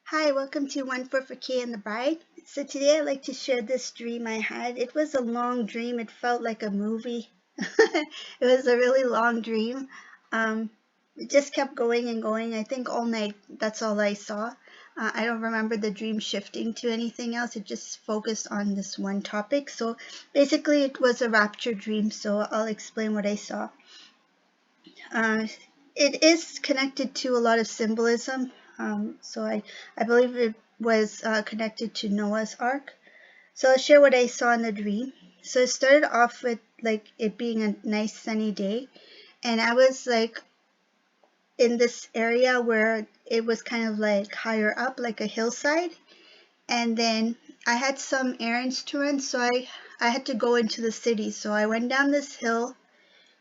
Hi, welcome to One for Kay and the Bride. So today I'd like to share this dream I had. It was a long dream. It felt like a movie. It was a really long dream. It just kept going and going. I think all night that's all I saw. I don't remember the dream shifting to anything else. It just focused on this one topic. So basically it was a rapture dream. So I'll explain what I saw. Uh, it is connected to a lot of symbolism. So I believe it was connected to Noah's Ark. So I'll share what I saw in the dream. So it started off with like it being a nice sunny day, and I was like in this area where it was kind of like higher up, like a hillside, and then I had some errands to run, so I had to go into the city. So I went down this hill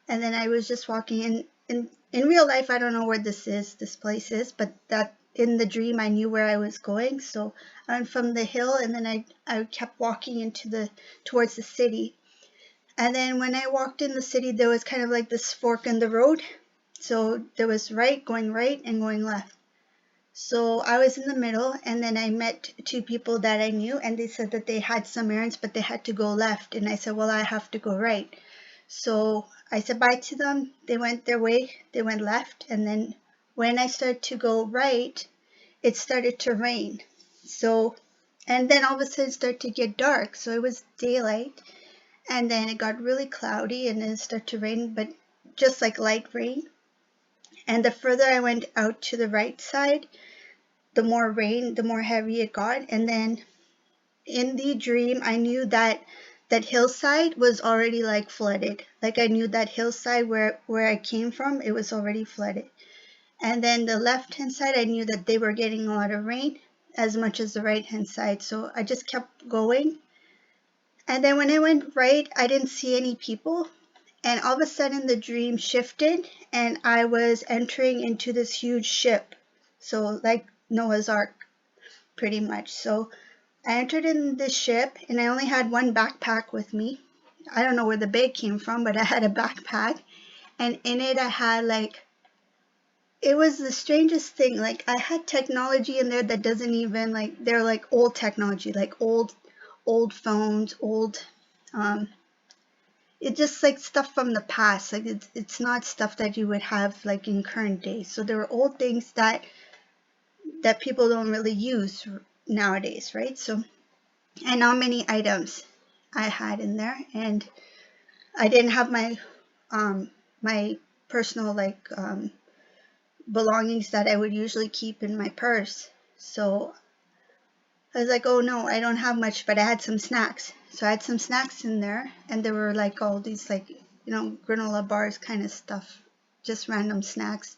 and then I was just walking in real life. I don't know where this place is, but that in the dream I knew where I was going. So I went from the hill and then I kept walking into the towards the city. And then when I walked in the city, there was kind of like this fork in the road. So there was going right and going left. So I was in the middle, and then I met two people that I knew, and they said that they had some errands, but they had to go left. And I said, well, I have to go right. So I said bye to them. They went their way, they went left. And then when I started to go right, it started to rain. So, and then all of a sudden it started to get dark. So it was daylight. And then it got really cloudy and then it started to rain, but just like light rain. And the further I went out to the right side, the more rain, the more heavy it got. And then in the dream, I knew that that hillside was already like flooded. Like I knew that hillside where I came from, it was already flooded. And then the left hand side, I knew that they were getting a lot of rain as much as the right hand side. So I just kept going. And then when I went right, I didn't see any people. And all of a sudden the dream shifted and I was entering into this huge ship. So like Noah's Ark pretty much. So I entered in the ship and I only had one backpack with me. I don't know where the bag came from, but I had a backpack. And in it, I had like, it was the strangest thing. Like, I had technology in there that doesn't even, like, they're like old technology, like old phones, um, it's just like stuff from the past. Like, it's not stuff that you would have like in current days. So there were old things that people don't really use nowadays, right? So and how many items I had in there, and I didn't have my personal belongings that I would usually keep in my purse. So I was like, oh no, I don't have much, but I had some snacks. So I had some snacks in there, and there were like all these granola bars kind of stuff, just random snacks.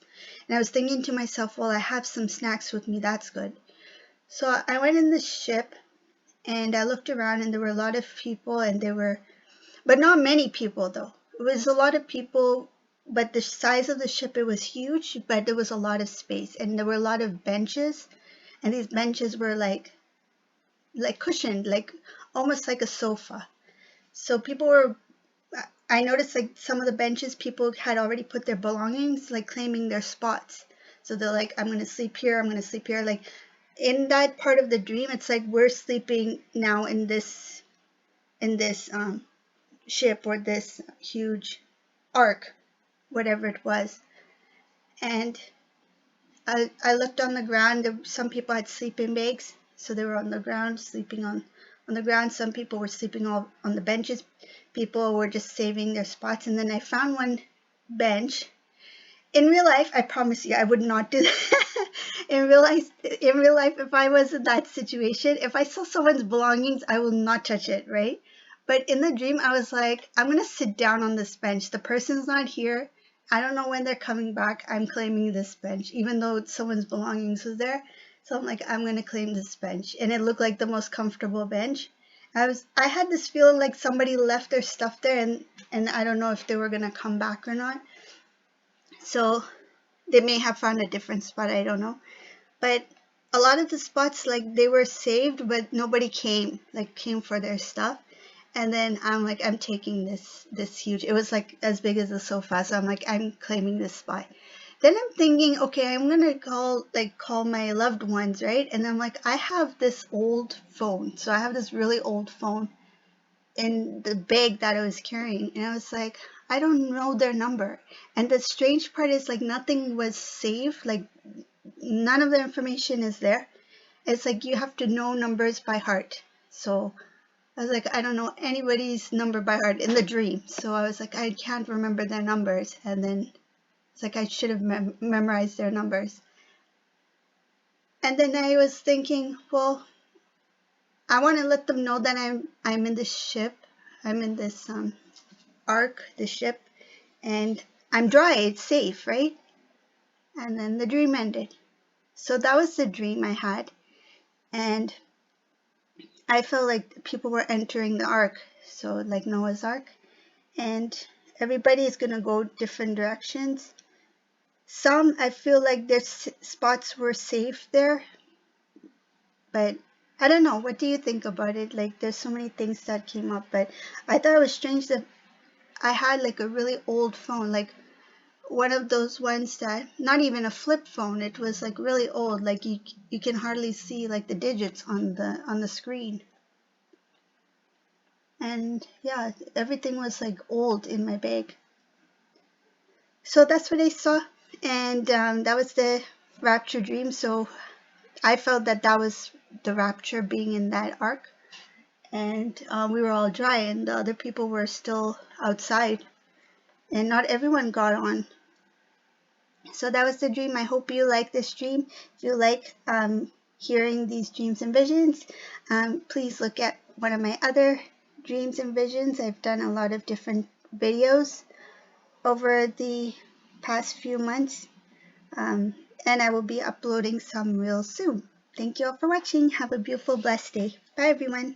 And I was thinking to myself, well, I have some snacks with me, that's good. So I went in the ship and I looked around and there were a lot of people and but not many people though. It was a lot of people, but the size of the ship, it was huge, but there was a lot of space and there were a lot of benches, and these benches were like cushioned, like almost like a sofa. So I noticed like some of the benches, people had already put their belongings, like claiming their spots. So they're like, I'm going to sleep here, I'm going to sleep here. Like in that part of the dream, it's like we're sleeping now in this ship or this huge ark, whatever it was. And I looked on the ground. Some people had sleeping bags, so they were on the ground, sleeping on the ground. Some people were sleeping all on the benches. People were just saving their spots. And then I found one bench. In real life, I promise you, I would not do that. In real life, if I was in that situation, if I saw someone's belongings, I will not touch it, right? But in the dream, I was like, I'm gonna sit down on this bench. The person's not here. I don't know when they're coming back. I'm claiming this bench, even though someone's belongings was there. So I'm like, I'm gonna claim this bench, and it looked like the most comfortable bench. I had this feeling like somebody left their stuff there, and I don't know if they were gonna come back or not. So they may have found a different spot, I don't know. But a lot of the spots, like they were saved, but nobody came for their stuff. And then I'm like, I'm taking this huge, it was like as big as a sofa. So I'm like, I'm claiming this spot. Then I'm thinking, okay, I'm gonna call my loved ones, right? And I'm like, I have this old phone. So I have this really old phone in the bag that I was carrying. And I was like, I don't know their number. And the strange part is like nothing was saved. Like none of the information is there. It's like you have to know numbers by heart. So I was like, I don't know anybody's number by heart in the dream. So I was like, I can't remember their numbers. And then it's like I should have memorized their numbers. And then I was thinking, well, I want to let them know that I'm in this ship. I'm in this ARK, the ship, and I'm dry. It's safe, right? And then the dream ended. So that was the dream I had, and I felt like people were entering the ARK, so like Noah's Ark, and everybody is gonna go different directions. Some I feel like their spots were safe there, but I don't know. What do you think about it? Like, there's so many things that came up, but I thought it was strange that I had like a really old phone, like one of those ones that not even a flip phone. It was like really old, like you can hardly see like the digits on the screen. And yeah, everything was like old in my bag. So that's what I saw, and that was the rapture dream. So I felt that that was the rapture being in that ark, and we were all dry, and the other people were still outside, and not everyone got on. So that was the dream. I hope you like this dream. If you like hearing these dreams and visions, please look at one of my other dreams and visions. I've done a lot of different videos over the past few months, um, and I will be uploading some real soon. Thank you all for watching. Have a beautiful, blessed day. Bye, everyone.